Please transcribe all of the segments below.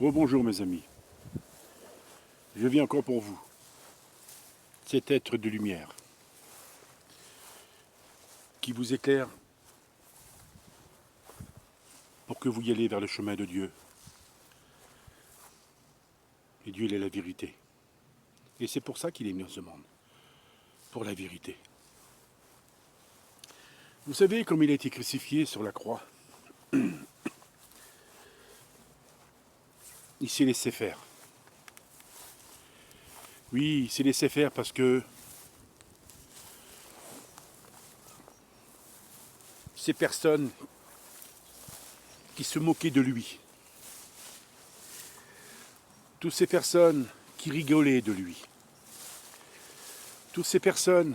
Rebonjour mes amis, je viens encore pour vous, cet être de lumière qui vous éclaire pour que vous y allez vers le chemin de Dieu. Et Dieu, il est la vérité. Et c'est pour ça qu'il est venu dans ce monde, pour la vérité. Vous savez, comme il a été crucifié sur la croix, il s'est laissé faire. Oui, il s'est laissé faire parce que ces personnes qui se moquaient de lui, toutes ces personnes qui rigolaient de lui, toutes ces personnes,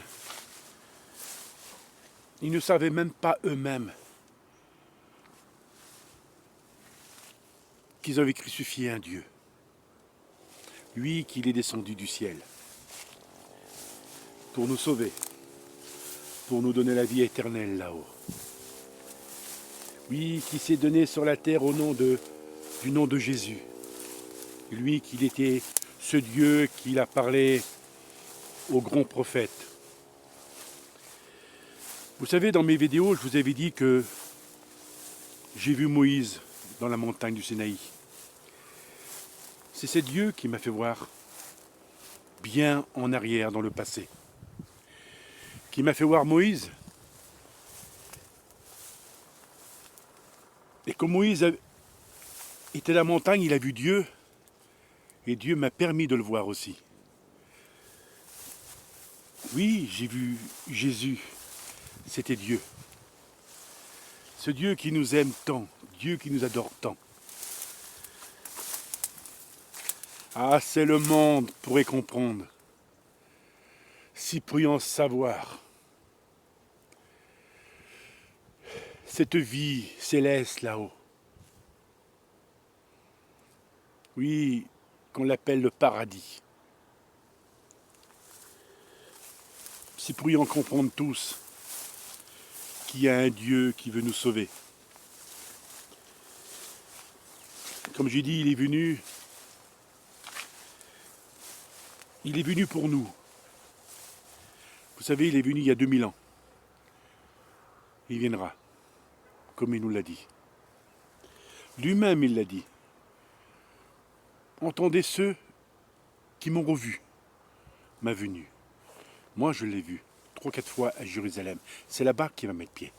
ils ne savaient même pas eux-mêmes qu'ils avaient crucifié un Dieu. Lui qu'il est descendu du ciel pour nous sauver, pour nous donner la vie éternelle là-haut. Lui qui s'est donné sur la terre au nom du nom de Jésus. Lui qu'il était ce Dieu qu'il a parlé aux grands prophètes. Vous savez, dans mes vidéos, je vous avais dit que j'ai vu Moïse dans la montagne du Sinaï. C'est Dieu qui m'a fait voir bien en arrière dans le passé. Qui m'a fait voir Moïse. Et quand Moïse était à la montagne, il a vu Dieu. Et Dieu m'a permis de le voir aussi. Oui, j'ai vu Jésus. C'était Dieu. Ce Dieu qui nous aime tant. Dieu qui nous adore tant. Ah, c'est le monde pourrait comprendre. Si pourrions savoir. Cette vie céleste là-haut. Oui, qu'on l'appelle le paradis. Si pourrions comprendre tous qu'il y a un Dieu qui veut nous sauver. Comme j'ai dit, il est venu pour nous. Vous savez, il est venu il y a 2000 ans. Il viendra, comme il nous l'a dit. Lui-même, il l'a dit. Entendez ceux qui m'ont revu, ma venue. Moi, je l'ai vu 3-4 fois à Jérusalem. C'est là-bas qu'il va mettre pied.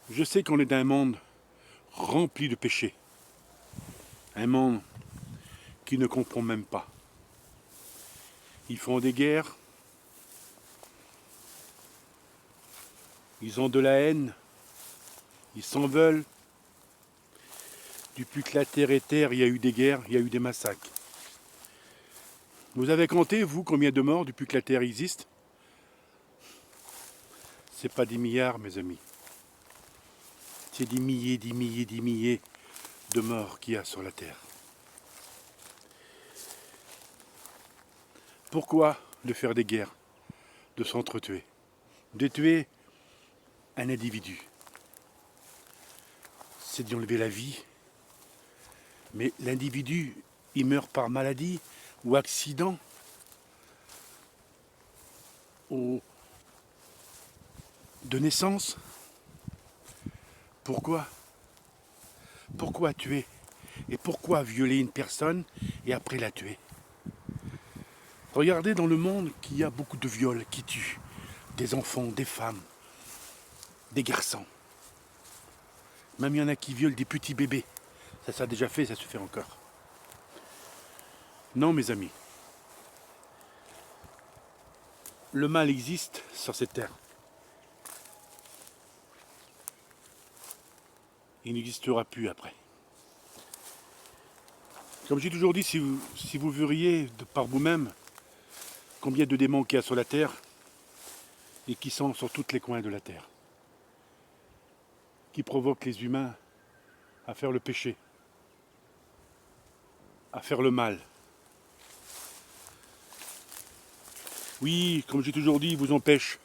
Je sais qu'on est dans un monde rempli de péchés. Un monde qui ne comprend même pas. Ils font des guerres. Ils ont de la haine. Ils s'en veulent. Depuis que la terre est terre, il y a eu des guerres, il y a eu des massacres. Vous avez compté, vous, combien de morts depuis que la terre existe? C'est pas des milliards, mes amis. C'est des milliers de morts qu'il y a sur la terre. Pourquoi de faire des guerres? De s'entretuer? De tuer un individu? C'est d'y enlever la vie. Mais l'individu, il meurt par maladie ou accident ou de naissance. Pourquoi? Pourquoi tuer? Et pourquoi violer une personne et après la tuer? Regardez dans le monde qu'il y a beaucoup de viols qui tuent des enfants, des femmes, des garçons. Même il y en a qui violent des petits bébés. Ça s'est déjà fait, ça se fait encore. Non, mes amis. Le mal existe sur cette terre. Il n'existera plus après. Comme j'ai toujours dit, si vous verriez de par vous-même combien de démons qu'il y a sur la terre et qui sont sur tous les coins de la terre, qui provoquent les humains à faire le péché, à faire le mal. Oui, comme j'ai toujours dit, ils vous empêchent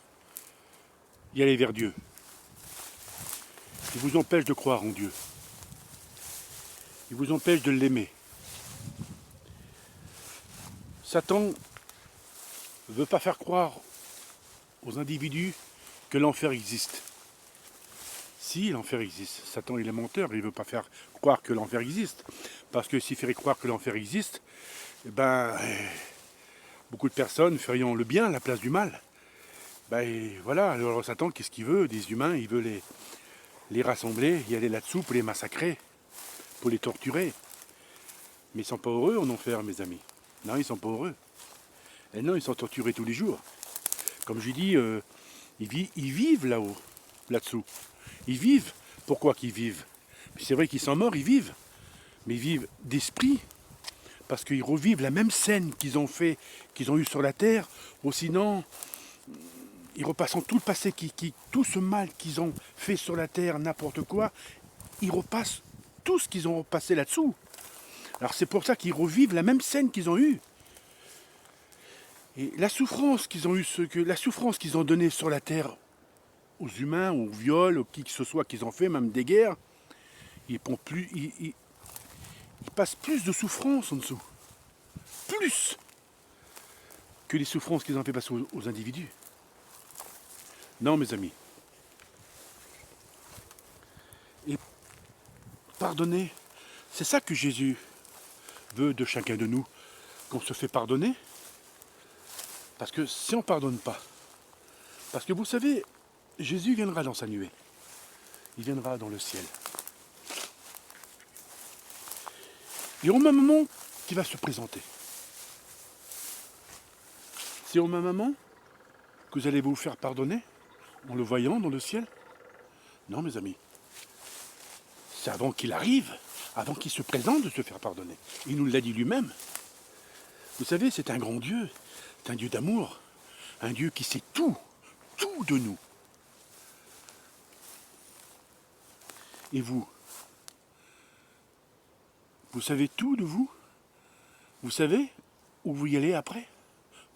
d'y aller vers Dieu. Ils vous empêchent de croire en Dieu. Il vous empêche de l'aimer. Satan ne veut pas faire croire aux individus que l'enfer existe. Si l'enfer existe, Satan il est menteur, il ne veut pas faire croire que l'enfer existe. Parce que s'il ferait croire que l'enfer existe, eh ben, beaucoup de personnes ferions le bien à la place du mal. Ben voilà, alors Satan, qu'est-ce qu'il veut des humains? Il veut les rassembler, y aller là-dessous pour les massacrer, pour les torturer. Mais ils ne sont pas heureux en enfer, mes amis. Non, ils ne sont pas heureux. Et non, ils sont torturés tous les jours. Comme je dis, ils vivent là-haut, là-dessous. Ils vivent. Pourquoi qu'ils vivent? C'est vrai qu'ils sont morts, ils vivent. Mais ils vivent d'esprit, parce qu'ils revivent la même scène qu'ils ont fait, qu'ils ont eu sur la terre, ou sinon, ils repassent tout le passé, tout ce mal qu'ils ont fait sur la terre, n'importe quoi, ils repassent tout ce qu'ils ont repassé là-dessous. Alors c'est pour ça qu'ils revivent la même scène qu'ils ont eue. Et la souffrance qu'ils ont eue, la souffrance qu'ils ont donnée sur la terre aux humains, aux viols, aux qui que ce soit qu'ils ont fait, même des guerres, ils passent plus de souffrance en dessous. Plus que les souffrances qu'ils ont fait passer aux individus. Non, mes amis. Et pardonner, c'est ça que Jésus veut de chacun de nous, qu'on se fait pardonner. Parce que si on ne pardonne pas, parce que vous savez, Jésus viendra dans sa nuée. Il viendra dans le ciel. Et au même moment qu'il va se présenter. C'est au même moment que vous allez vous faire pardonner en le voyant dans le ciel? Non, mes amis. C'est avant qu'il arrive, avant qu'il se présente de se faire pardonner. Il nous l'a dit lui-même. Vous savez, c'est un grand Dieu. C'est un Dieu d'amour. Un Dieu qui sait tout de nous. Et vous savez tout de vous? Vous savez où vous y allez après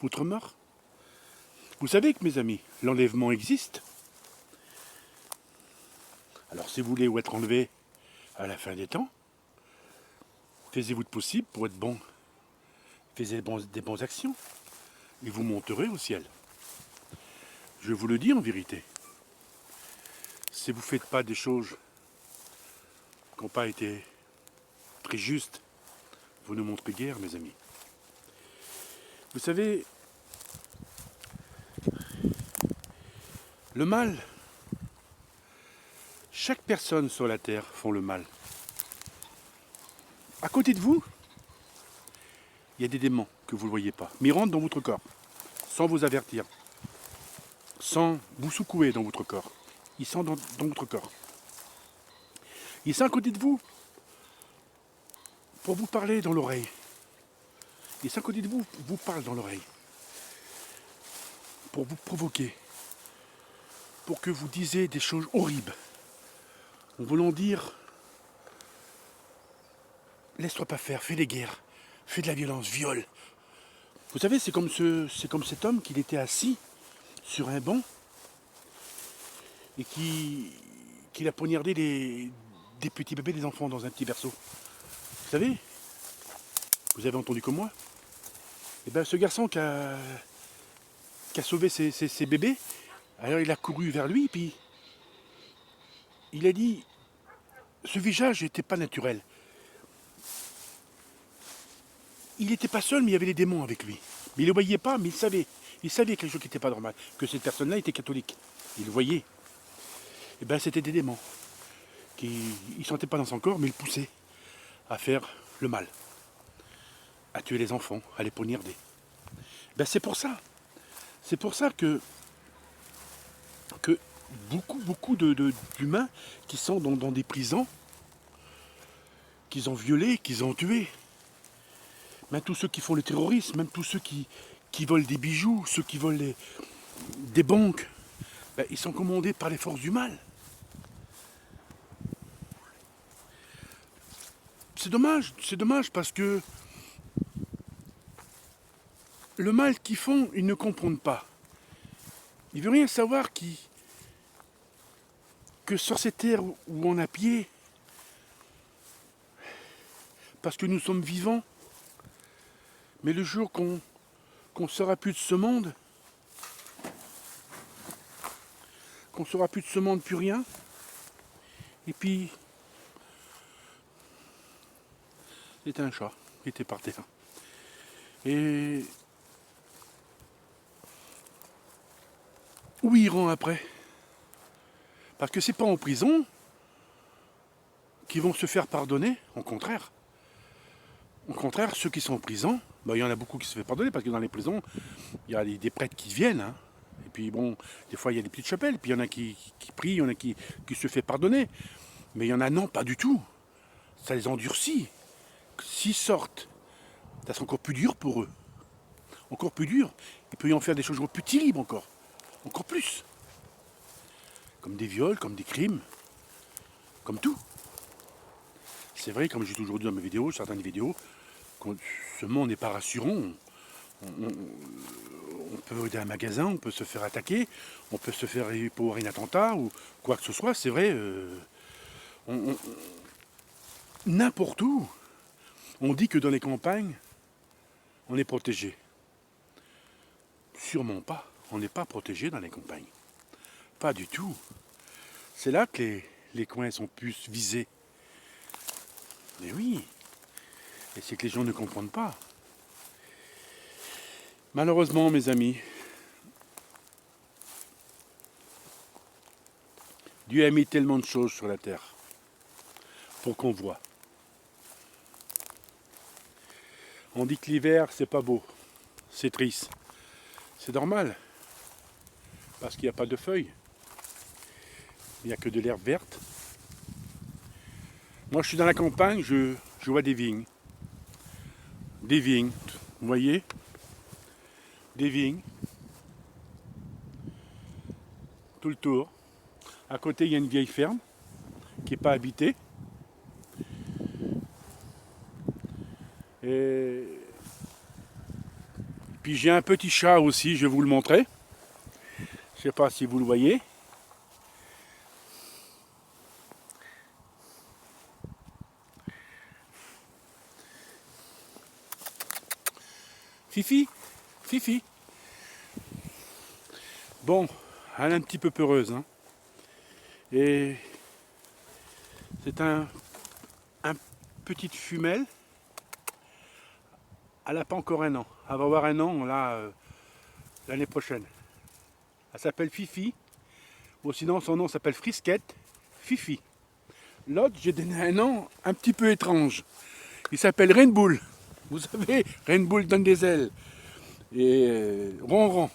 votre mort? Vous savez que, mes amis, l'enlèvement existe. Alors si vous voulez être enlevé à la fin des temps, faisiez-vous de possible pour être bon. Faites des bonnes actions et vous monterez au ciel. Je vous le dis en vérité. Si vous ne faites pas des choses qui n'ont pas été très justes, vous ne montrez guère, mes amis. Vous savez, le mal, chaque personne sur la terre font le mal. À côté de vous, il y a des démons que vous ne voyez pas, mais ils rentrent dans votre corps, sans vous avertir, sans vous secouer dans votre corps. Ils sont dans votre corps. Ils sont à côté de vous pour vous parler dans l'oreille. Ils sont à côté de vous, vous parlent dans l'oreille. Pour vous provoquer. Pour que vous disiez des choses horribles. En voulant dire, laisse-toi pas faire, fais des guerres, fais de la violence, viole. Vous savez, c'est comme cet homme qui était assis sur un banc et qui a poignardé des petits bébés, des enfants dans un petit berceau. Vous savez, vous avez entendu comme moi? Et bien ce garçon qui a sauvé ses bébés, alors il a couru vers lui, puis il a dit, ce visage n'était pas naturel. Il n'était pas seul, mais il y avait les démons avec lui. Mais il ne le voyait pas, mais il savait. Il savait quelque chose qui n'était pas normal, que cette personne-là était catholique. Il le voyait. Et bien c'était des démons. Il ne sentait pas dans son corps, mais il poussait à faire le mal. À tuer les enfants, à les poignarder. Ben c'est pour ça. C'est pour ça que beaucoup d'humains qui sont dans des prisons, qu'ils ont violés, qu'ils ont tués, même tous ceux qui font le terrorisme, même tous ceux qui volent des bijoux, ceux qui volent des banques, ben, ils sont commandés par les forces du mal. C'est dommage parce que le mal qu'ils font, ils ne comprennent pas. Ils ne veulent rien savoir que sur ces terres où on a pied, parce que nous sommes vivants. Mais le jour qu'on ne sera plus de ce monde, qu'on ne sera plus de ce monde, plus rien, et puis c'était un chat qui était par terre. Et où iront après? Parce que c'est pas en prison qu'ils vont se faire pardonner, au contraire. Au contraire, ceux qui sont en prison, il y en a beaucoup qui se font pardonner, parce que dans les prisons, il y a des prêtres qui viennent. Hein. Et puis bon, des fois il y a des petites chapelles, puis il y en a qui prient, il y en a qui se fait pardonner. Mais il y en a non, pas du tout. Ça les endurcit. S'ils sortent, ça sera encore plus dur pour eux. Encore plus dur. Il peut y en faire des choses encore plus terribles encore. Encore plus. Comme des viols, comme des crimes. Comme tout. C'est vrai, comme j'ai toujours dit dans mes vidéos, certaines vidéos, que ce monde n'est pas rassurant. On peut aider un magasin, on peut se faire attaquer, on peut se faire pour un attentat ou quoi que ce soit. C'est vrai, n'importe où. On dit que dans les campagnes, on est protégé. Sûrement pas. On n'est pas protégé dans les campagnes. Pas du tout. C'est là que les coins sont plus visés. Mais oui. Et c'est que les gens ne comprennent pas. Malheureusement, mes amis, Dieu a mis tellement de choses sur la terre pour qu'on voit. On dit que l'hiver, c'est pas beau, c'est triste. C'est normal, parce qu'il n'y a pas de feuilles. Il n'y a que de l'herbe verte. Moi, je suis dans la campagne, je vois des vignes. Des vignes, vous voyez? Des vignes. Tout le tour. À côté, il y a une vieille ferme qui n'est pas habitée. Et puis j'ai un petit chat aussi, je vais vous le montrer. Je ne sais pas si vous le voyez. Fifi, Fifi. Bon, elle est un petit peu peureuse. Hein. Et c'est un petite femelle. Elle n'a pas encore un an. Elle va avoir un an là l'année prochaine. Elle s'appelle Fifi. Ou sinon son nom s'appelle Frisquette. Fifi. L'autre, j'ai donné un nom un petit peu étrange. Il s'appelle Rainbow. Vous savez, Rainbow donne des ailes. Et ronron.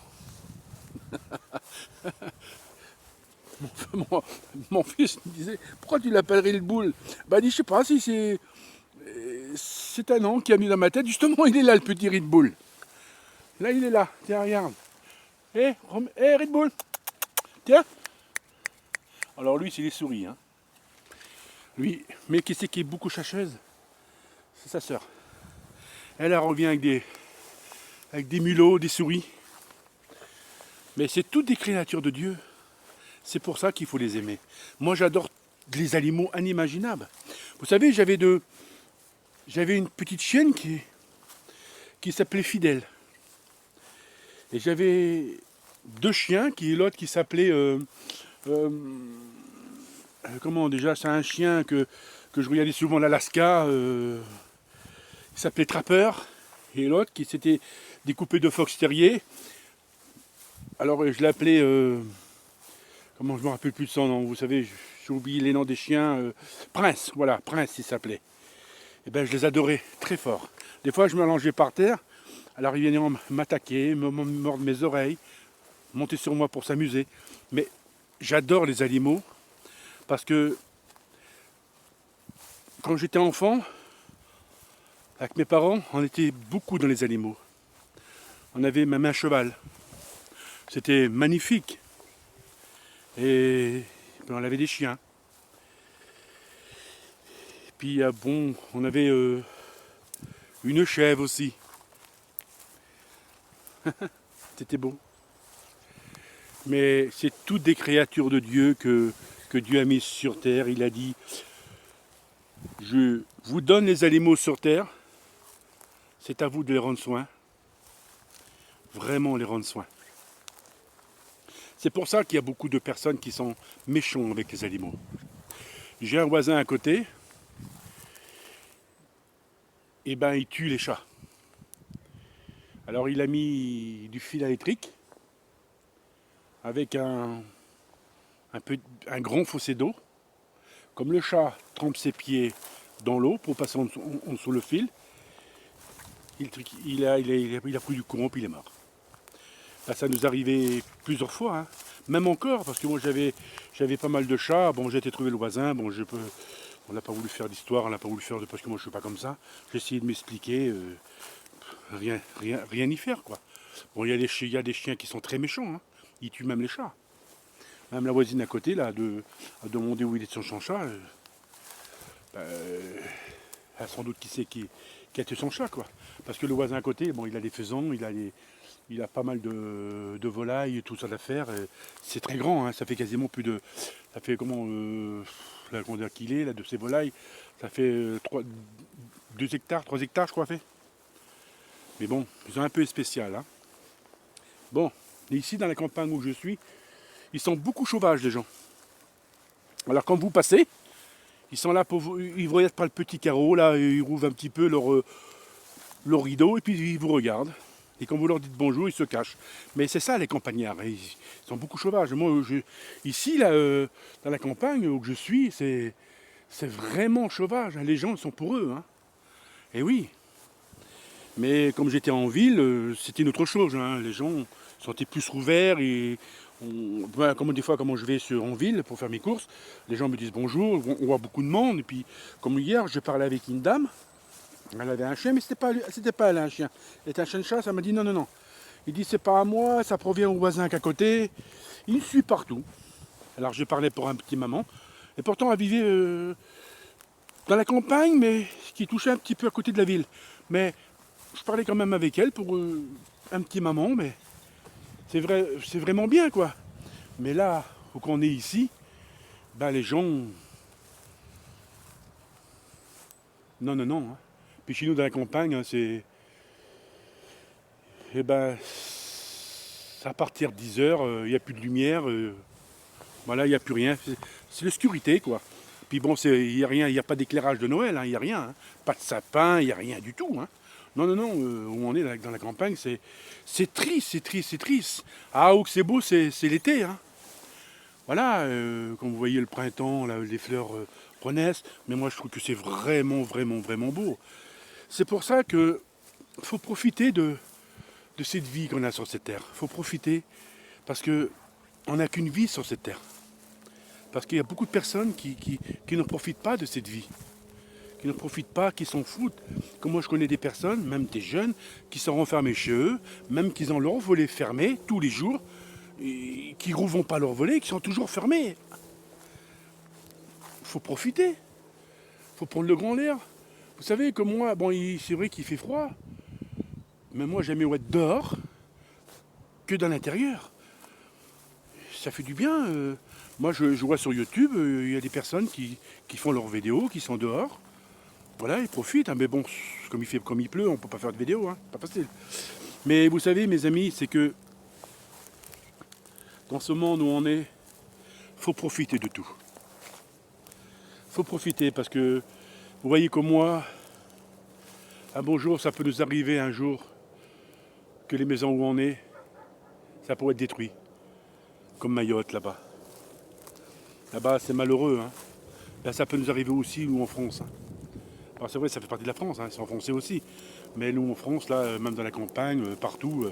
Mon fils me disait, pourquoi tu l'appelles Rainbow? Bah, il dit, je sais pas si c'est un nom qui a mis dans ma tête. Justement, il est là, le petit Red Bull. Là, il est là. Tiens, regarde. Red Bull. Tiens. Alors lui, c'est les souris. Hein. Lui, mais qui c'est qui est beaucoup chercheuse? C'est sa sœur. Elle revient avec des mulots, des souris. Mais c'est toutes des créatures de Dieu. C'est pour ça qu'il faut les aimer. Moi, j'adore les animaux inimaginables. Vous savez, j'avais une petite chienne qui s'appelait Fidèle. Et j'avais 2 chiens, l'autre qui s'appelait... comment déjà, c'est un chien que je regardais souvent l'Alaska. Il s'appelait Trapper. Et l'autre qui s'était découpé de fox terrier. Alors je l'appelais... comment je me rappelle plus de son nom. Vous savez, j'ai oublié les noms des chiens. Prince, voilà, Prince il s'appelait. Et ben je les adorais très fort. Des fois je m'allongeais par terre. Alors ils venaient m'attaquer, me mordre mes oreilles, monter sur moi pour s'amuser. Mais j'adore les animaux parce que quand j'étais enfant, avec mes parents, on était beaucoup dans les animaux. On avait même un cheval. C'était magnifique. Et on avait des chiens. Et puis bon, on avait une chèvre aussi. C'était beau. Mais c'est toutes des créatures de Dieu que Dieu a mises sur terre. Il a dit, Je vous donne les animaux sur terre, c'est à vous de les rendre soin, vraiment les rendre soin. C'est pour ça qu'il y a beaucoup de personnes qui sont méchants avec les animaux. J'ai un voisin à côté, et ben il tue les chats. Alors il a mis du fil électrique avec un grand fossé d'eau. Comme le chat trempe ses pieds dans l'eau pour passer en dessous le fil, il a pris du courant puis il est mort. Là, ça nous arrivait plusieurs fois, hein. Même encore, parce que moi j'avais pas mal de chats. Bon, j'ai été trouver le voisin, bon, on n'a pas voulu faire d'histoire, on n'a pas voulu faire parce que moi je suis pas comme ça. J'ai essayé de m'expliquer, rien y faire quoi. Bon, il y a des chiens qui sont très méchants, hein. Ils tuent même les chats. Même la voisine à côté là, a demandé où il est son chat. Elle a sans doute qui sait qui a tué son chat quoi. Parce que le voisin à côté, bon, il a des faisans, il a pas mal de volailles et tout ça à faire. C'est très grand, hein, ça fait quasiment plus de. Ça fait comment la grandeur qu'il est là, de ces volailles. Ça fait 2 hectares, 3 hectares je crois fait. Mais bon, ils sont un peu spécial. Hein. Bon, et ici dans la campagne où je suis, ils sont beaucoup sauvages les gens. Alors quand vous passez, ils sont là pour vous. Ils vous regardent par le petit carreau, là, ils rouvrent un petit peu leur rideau et puis ils vous regardent. Et quand vous leur dites bonjour, ils se cachent. Mais c'est ça les campagnards, ils sont beaucoup sauvages. Moi, ici, là, dans la campagne où je suis, c'est vraiment sauvage. Les gens sont pour eux. Hein. Et oui. Mais comme j'étais en ville, c'était une autre chose. Hein. Les gens sont plus ouverts. Et comme des fois, quand je vais en ville pour faire mes courses, les gens me disent bonjour, on voit beaucoup de monde. Et puis, comme hier, je parlais avec une dame. Elle avait un chien, mais c'était pas elle un chien. C'était un chien de chasse, elle m'a dit non, non, non. Il dit c'est pas à moi, ça provient au voisin qu'à côté. Il me suit partout. Alors je parlais pour un petit maman. Et pourtant elle vivait dans la campagne, mais qui touchait un petit peu à côté de la ville. Mais je parlais quand même avec elle pour un petit maman, mais c'est vrai, c'est vraiment bien quoi. Mais là, où qu'on est ici, ben les gens. Non, non, non. Hein. Puis chez nous dans la campagne, hein, c'est. Eh ben, à partir de 10 heures, il n'y a plus de lumière. Voilà, il n'y a plus rien. C'est l'obscurité, quoi. Puis bon, il n'y a rien, il n'y a pas d'éclairage de Noël, il n'y a rien. Hein. Pas de sapin, il n'y a rien du tout. Hein. Non, non, non, où on est dans la campagne, c'est triste, c'est triste, c'est triste. Ah, où que c'est beau, c'est l'été. Hein. Voilà, quand vous voyez le printemps, là, les fleurs renaissent. Mais moi, je trouve que c'est vraiment, vraiment, vraiment beau. C'est pour ça que faut profiter de cette vie qu'on a sur cette terre. Il faut profiter parce que on n'a qu'une vie sur cette terre. Parce qu'il y a beaucoup de personnes qui ne profitent pas de cette vie. Qui ne profitent pas, qui s'en foutent. Comme moi je connais des personnes, même des jeunes, qui sont renfermés chez eux, même qui ont leur volet fermé tous les jours, et qui ne rouvrent pas leur volet, qui sont toujours fermés. Il faut profiter. Il faut prendre le grand air. Vous savez que moi, bon, c'est vrai qu'il fait froid, mais moi j'aime mieux être dehors que dans l'intérieur. Ça fait du bien. Moi, je vois sur YouTube, il y a des personnes qui font leurs vidéos, qui sont dehors. Voilà, ils profitent. Hein, mais bon, comme il pleut, on ne peut pas faire de vidéo. Hein, pas facile. Mais vous savez, mes amis, c'est que dans ce monde où on est, faut profiter de tout. Faut profiter parce que vous voyez comme moi, un bon jour, ça peut nous arriver un jour que les maisons où on est, ça pourrait être détruit. Comme Mayotte là-bas. Là-bas, c'est malheureux. Hein. Là, ça peut nous arriver aussi, nous, en France. Hein. Alors, c'est vrai, ça fait partie de la France, hein, c'est en français aussi. Mais nous, en France, là, même dans la campagne, partout,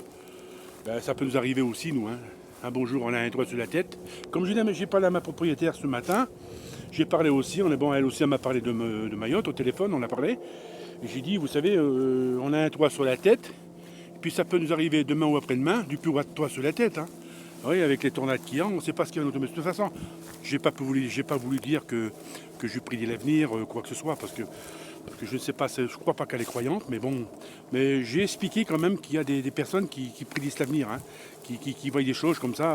ben, ça peut nous arriver aussi, nous. Hein. Un bon jour, on a un toit sur la tête. Comme je dis, j'ai parlé à ma propriétaire ce matin. J'ai parlé aussi, elle aussi, elle m'a parlé de Mayotte au téléphone, on a parlé. Et j'ai dit, vous savez, on a un toit sur la tête. Et puis, ça peut nous arriver demain ou après-demain, du plus haut de toit sur la tête. Hein. Oui, avec les tornades qu'il y a, on ne sait pas ce qu'il y a. Mais de toute façon, j'ai pas voulu dire que je prédis l'avenir, quoi que ce soit, parce que je ne sais pas, je ne crois pas qu'elle est croyante, mais bon. Mais j'ai expliqué quand même qu'il y a des personnes qui prédisent l'avenir, hein, qui voient des choses comme ça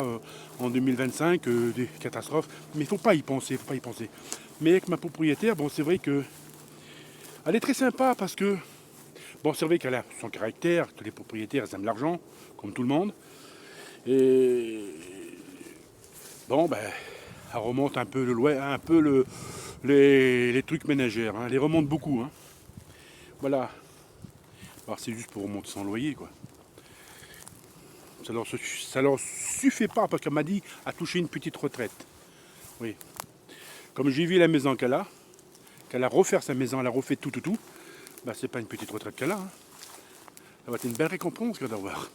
en 2025, des catastrophes. Mais il ne faut pas y penser, Mais avec ma propriétaire, bon, c'est vrai que Elle est très sympa parce que, bon, c'est vrai qu'elle a son caractère, que les propriétaires ils aiment l'argent, comme tout le monde. Et bon, ben, elle remonte un peu les trucs ménagères. Hein. Elle les remonte beaucoup. Hein. Voilà. Alors c'est juste pour remonter son loyer, quoi. Ça leur suffit pas parce qu'elle m'a dit à toucher une petite retraite. Oui. Comme j'ai vu la maison qu'elle a refait sa maison, elle a refait tout. Bah c'est pas une petite retraite qu'elle a. Hein. Ça va être une belle récompense qu'elle va avoir.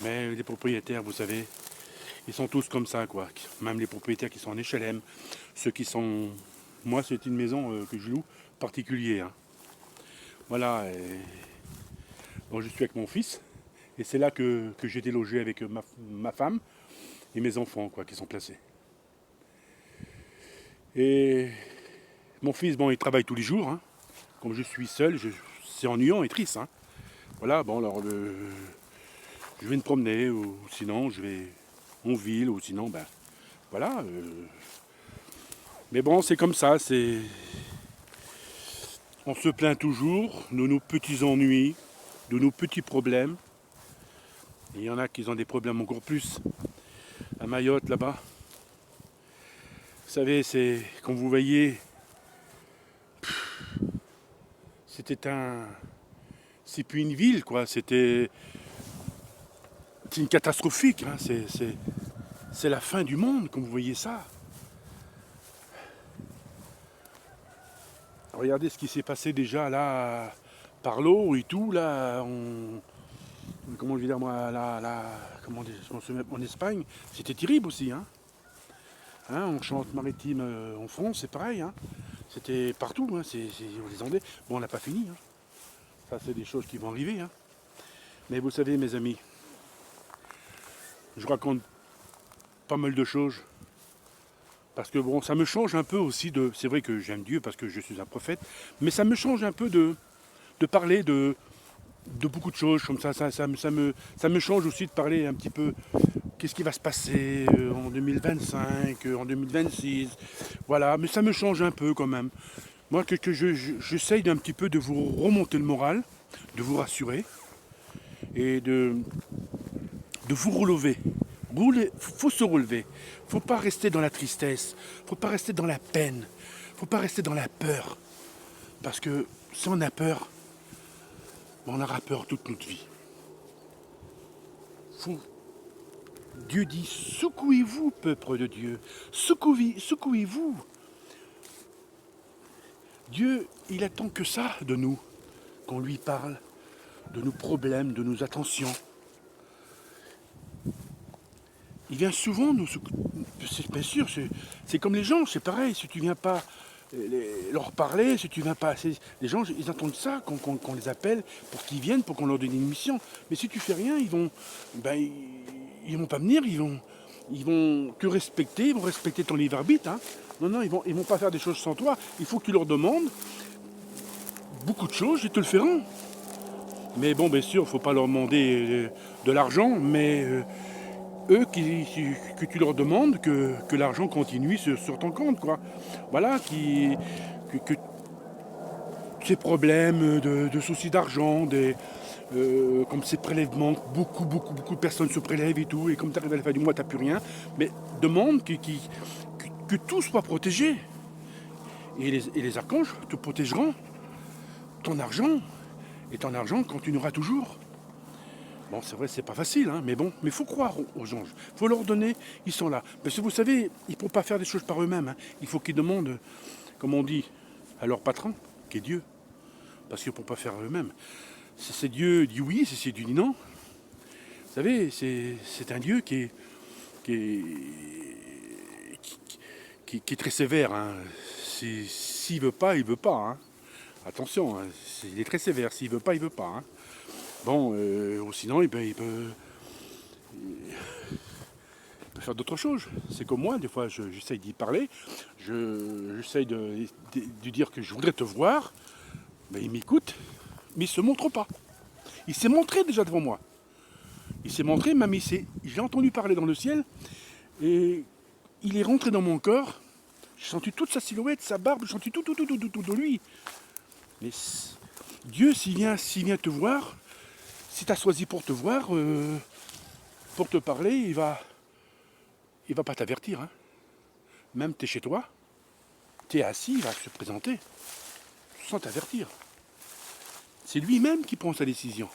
Mais les propriétaires, vous savez, ils sont tous comme ça, quoi. Même les propriétaires qui sont en HLM, ceux qui sont... Moi, c'est une maison que je loue, particulier. Hein. Voilà. Et... Bon, je suis avec mon fils. Et c'est là que j'ai été logé avec ma femme et mes enfants, quoi, qui sont placés. Et mon fils, bon, il travaille tous les jours. Hein. Comme je suis seul, c'est ennuyant et triste. Hein. Voilà, bon, alors, je vais me promener, ou sinon, je vais en ville, ou sinon, ben, voilà. Mais bon, c'est comme ça, on se plaint toujours de nos petits ennuis, de nos petits problèmes. Et il y en a qui ont des problèmes encore plus. À Mayotte, là-bas. Vous savez, c'est, comme vous voyez, c'est plus une ville, quoi. C'est une catastrophique. Hein. C'est la fin du monde, comme vous voyez ça. Regardez ce qui s'est passé déjà là, par l'eau et tout, là, comment je vais dire moi, comment dire, en Espagne, c'était terrible aussi, hein. Hein, en Charente-Maritime, en France, c'est pareil, hein. C'était partout, hein, on les Andes. Bon, on n'a pas fini, hein. Ça, c'est des choses qui vont arriver, hein. Mais vous savez, mes amis, je raconte pas mal de choses. Parce que bon, ça me change un peu aussi de... C'est vrai que j'aime Dieu parce que je suis un prophète, mais ça me change un peu de parler de beaucoup de choses comme ça. Ça me change aussi de parler un petit peu qu'est-ce qui va se passer en 2025, en 2026. Voilà, mais ça me change un peu quand même. Moi, j'essaye d'un petit peu de vous remonter le moral, de vous rassurer et de vous relever. Il faut se relever. Il ne faut pas rester dans la tristesse. Il ne faut pas rester dans la peine. Il ne faut pas rester dans la peur. Parce que si on a peur, on aura peur toute notre vie. Dieu dit, secouez-vous, peuple de Dieu. Secouez-vous. Dieu, il attend que ça de nous, qu'on lui parle de nos problèmes, de nos attentions. Il vient souvent nous secouer. C'est bien sûr, c'est comme les gens, c'est pareil. Si tu viens pas leur parler, si tu viens pas... Les gens, ils attendent ça, qu'on les appelle pour qu'ils viennent, pour qu'on leur donne une mission. Mais si tu fais rien, ils vont pas venir, ils vont te respecter, ils vont respecter ton libre arbitre. Hein. Non, ils vont pas faire des choses sans toi. Il faut que tu leur demandes beaucoup de choses, ils te le feront. Mais bon, bien sûr, il ne faut pas leur demander de l'argent, mais eux, que tu leur demandes que l'argent continue sur ton compte, quoi. Voilà, que ces problèmes de soucis d'argent, comme ces prélèvements, beaucoup de personnes se prélèvent et tout, et comme tu arrives à la fin du mois, tu n'as plus rien, mais demande que tout soit protégé. Et les archanges te protégeront ton argent, et ton argent continuera toujours. Bon, c'est vrai, c'est pas facile, hein, mais bon, mais il faut croire aux anges. Il faut leur donner, ils sont là. Parce que vous savez, ils ne peuvent pas faire des choses par eux-mêmes. Hein. Il faut qu'ils demandent, comme on dit, à leur patron, qui est Dieu. Parce qu'ils ne peuvent pas faire eux-mêmes. C'est Dieu dit oui, c'est Dieu dit non. Vous savez, c'est un Dieu qui est très sévère. Hein. S'il veut pas, il veut pas. Hein. Attention, hein, il est très sévère. S'il veut pas, il veut pas. Hein. Bon, ou sinon, il peut faire d'autres choses. C'est comme moi, des fois, j'essaye d'y parler. J'essaye de dire que je voudrais te voir. Ben, il m'écoute, mais il ne se montre pas. Il s'est montré déjà devant moi. Il s'est montré, même j'ai entendu parler dans le ciel, et il est rentré dans mon corps. J'ai senti toute sa silhouette, sa barbe, j'ai senti tout de lui. Mais Dieu, s'il vient te voir, si tu as choisi pour te voir, pour te parler, il va pas t'avertir. Hein. Même tu es chez toi, tu es assis, il va se présenter sans t'avertir. C'est lui-même qui prend sa décision.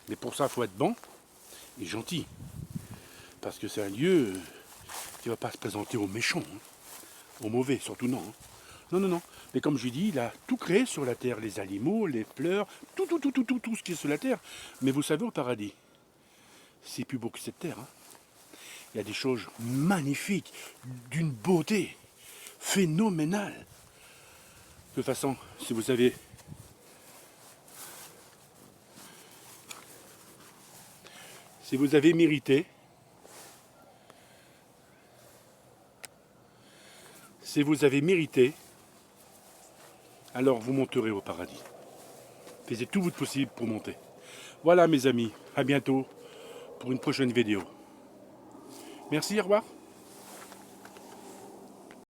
Mais pour ça, il faut être bon et gentil. Parce que c'est un lieu qui ne va pas se présenter aux méchants, hein. Aux mauvais, surtout non. Hein. Non, non, non. Mais comme je dis, il a tout créé sur la terre, les animaux, les fleurs, tout ce qui est sur la terre. Mais vous savez, au paradis, c'est plus beau que cette terre. Hein. Il y a des choses magnifiques, d'une beauté phénoménale. De toute façon, si vous avez mérité, alors vous monterez au paradis. Faites tout votre possible pour monter. Voilà mes amis, à bientôt pour une prochaine vidéo. Merci, au revoir.